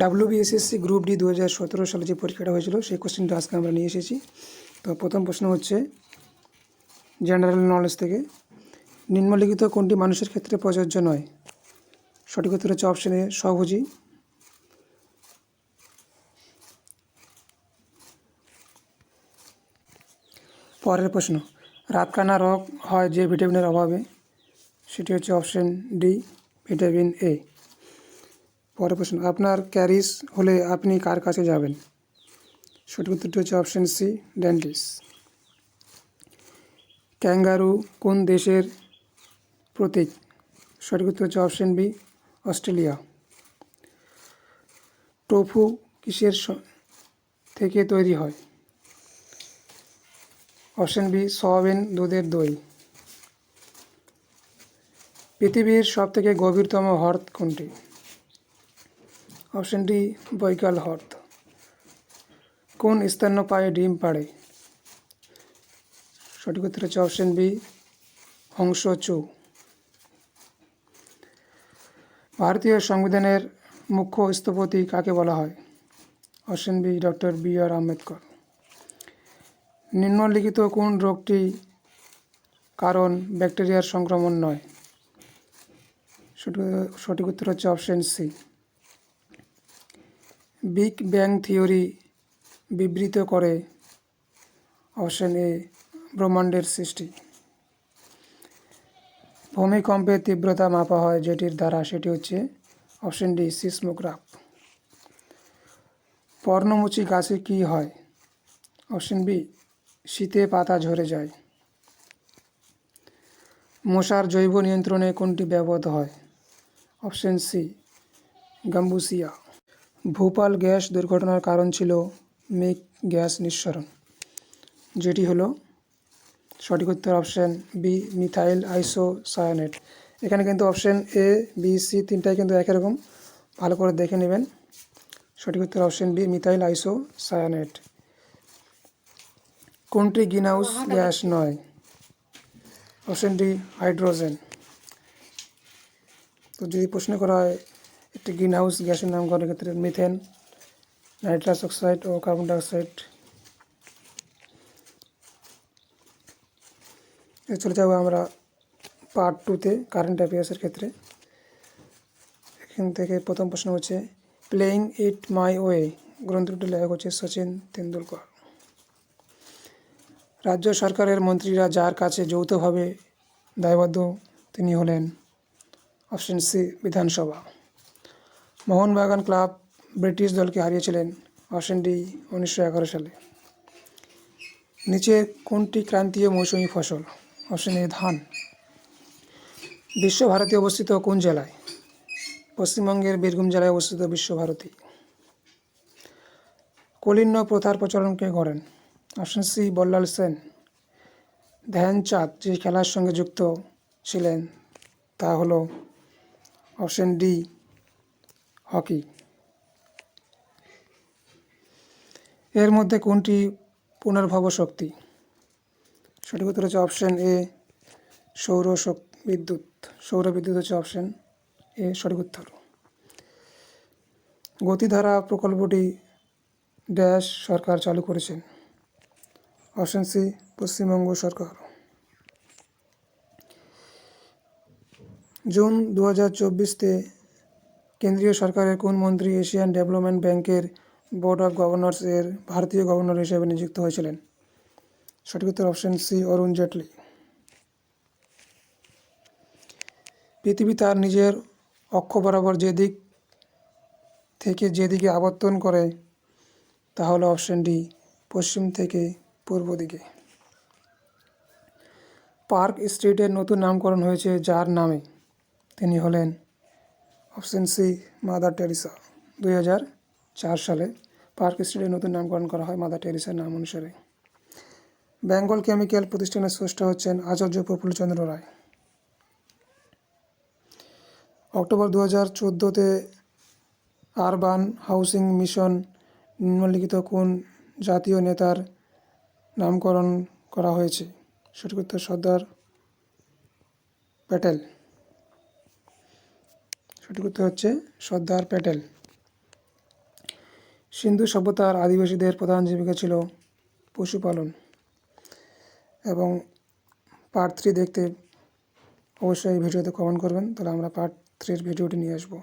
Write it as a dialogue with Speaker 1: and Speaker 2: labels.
Speaker 1: WBSSC group D 2017 সালে যে পরীক্ষাটা হয়েছিল সেই কোশ্চেনটা আজকে আমরা নিয়ে এসেছি। তো প্রথম প্রশ্ন হচ্ছে জেনারেল নলেজ থেকে, নিম্নলিখিত কোনটি মানুষের ক্ষেত্রে প্রযোজ্য নয়? সঠিক উত্তর হচ্ছে অপশন এ স্বভোজী। পরের প্রশ্ন, রাতকানা রোগ হয় যে ভিটামিনের অভাবে? সেটি হচ্ছে অপশন ডি ভিটামিন এ। পরের প্রশ্ন, আপনার ক্যারিস হলে আপনি কার কাছে যাবেন? সঠিক উত্তরটি হচ্ছে অপশন সি ডেন্টিস্ট। ক্যাঙ্গারু কোন দেশের প্রতীক? সঠিক উত্তর হচ্ছে অপশন বি অস্ট্রেলিয়া। টোফু কিসের থেকে তৈরি হয়? অপশন বি সয়াবিন দুধের দই। পৃথিবীর সবথেকে গভীরতম হ্রদ কোনটি? অপশন ডি বৈকাল হ্রদ। কোন স্তন্যপায়ী ডিম পাড়ে? সঠিক উত্তর হচ্ছে অপশন বি হংসচু। ভারতীয় সংবিধানের মুখ্য স্থপতি কাকে বলা হয়? Option B doctor B R. Ambedkar. নিম্নলিখিত কোন রোগটি কারণ ব্যাকটেরিয়ার সংক্রমণ নয়? সঠিক উত্তর হচ্ছে option C. Big bang theory বিবৃত করে? অপশন এ ব্রহ্মাণ্ডের সৃষ্টি। ভূমিকম্পের তীব্রতা মাপা হয় যেটির দ্বারা, সেটি হচ্ছে অপশন ডি সিসমোগ্রাফ। পর্ণমোচী গাছে কি হয়? অপশন বি শীতে পাতা ঝরে যায়। মশার জৈব নিয়ন্ত্রণে কোনটি ব্যবহৃত হয়? Option C gambusia. Bhopal gas দুর্ঘটনার কারণ ছিল মিক গ্যাস নিঃসরণ, যেটি হলো সঠিক উত্তর অপশন বি মিথাইল আইসোসায়ানেট। এখানে কিন্তু অপশন এ বি সি তিনটাই কিন্তু একই রকম, ভালো করে দেখে নেবেন। সঠিক উত্তর অপশন বি মিথাইল আইসোসায়ানেট। কোনটি গ্রিনহাউস গ্যাস নয়? Option D hydrogen. তো যদি প্রশ্ন করা হয় একটি গ্রিনহাউস গ্যাসের নামকরণের ক্ষেত্রে মিথেন, নাইট্রাস অক্সাইড ও কার্বন ডাইঅক্সাইড। চলে যাবো আমরা পার্ট 2-তে কারেন্ট অ্যাফেয়ার্সের ক্ষেত্রে। এখান থেকে প্রথম প্রশ্ন হচ্ছে প্লেয়িং ইট মাই ওয়ে গ্রন্থটির লেখক হচ্ছে সচিন তেন্ডুলকর। রাজ্য সরকারের মন্ত্রীরা যার কাছে যৌথভাবে দায়বদ্ধ তিনি হলেন? অপশন সি বিধানসভা। মোহনবাগান ক্লাব ব্রিটিশ দলকে হারিয়েছিলেন? অপশন ডি 1911 সালে। নিচে কোনটি ক্রান্তীয় মৌসুমি ফসল? অপশন এ ধান। বিশ্বভারতী অবস্থিত কোন জেলায়? পশ্চিমবঙ্গের বীরভূম জেলায় অবস্থিত বিশ্বভারতী। কলিন্য প্রথার প্রচলন কে করেন? Option C Ballal Sen. ধ্যানচাঁদ যে খেলার সঙ্গে যুক্ত ছিলেন তা হলো অপশন ডি হকি। এর মধ্যে কোনটি পুনর্ভব শক্তি? সঠিক উত্তর হচ্ছে অপশন এ বিদ্যুৎ। সৌর বিদ্যুৎ হচ্ছে অপশন এ সঠিক উত্তর। গতিধারা প্রকল্পটি ড্যাশ সরকার চালু করেছেন? অপশন সি পশ্চিমবঙ্গ সরকার। জুন 2024-তে কেন্দ্রীয় সরকারের কোন মন্ত্রী এশিয়ান ডেভেলপমেন্ট ব্যাংকের বোর্ড অফ গভর্নর্স এর ভারতীয় গভর্নর হিসেবে নিযুক্ত হয়েছিলেন? সঠিক উত্তর অপশন সি অরুণ জেটলি। পৃথিবী তার নিজের অক্ষ বরাবর যে দিক থেকে যেদিকে আবর্তন করে তা হলো অপশন ডি পশ্চিম থেকে পূর্ব দিকে। পার্ক স্ট্রিটের নতুন নামকরণ হয়েছে যার নামে? তিনি হলেন অপশন সি মাদার টেরিসা। 2004 সালে পার্ক স্ট্রিটের নতুন নামকরণ করা হয় মাদার টেরিসার নাম অনুসারে। বেঙ্গল কেমিক্যাল প্রতিষ্ঠানের স্রষ্টা হচ্ছেন আচার্য প্রফুল্লচন্দ্র রায়। অক্টোবর 2014-তে আরবান হাউসিং মিশন নিম্নলিখিত কোন জাতীয় নেতার নামকরণ করা হয়েছে? সঠিক উত্তর সর্দার প্যাটেল। সঠিক উত্তর হচ্ছে সর্দার প্যাটেল। সিন্ধু সভ্যতার আদিবাসীদের প্রধান জীবিকা ছিল পশুপালন। এবং পার্ট 3 দেখতে অবশ্যই এই ভিডিওতে কমেন্ট করবেন, তাহলে আমরা পার্ট 3 ভিডিওটি নিয়ে আসবো।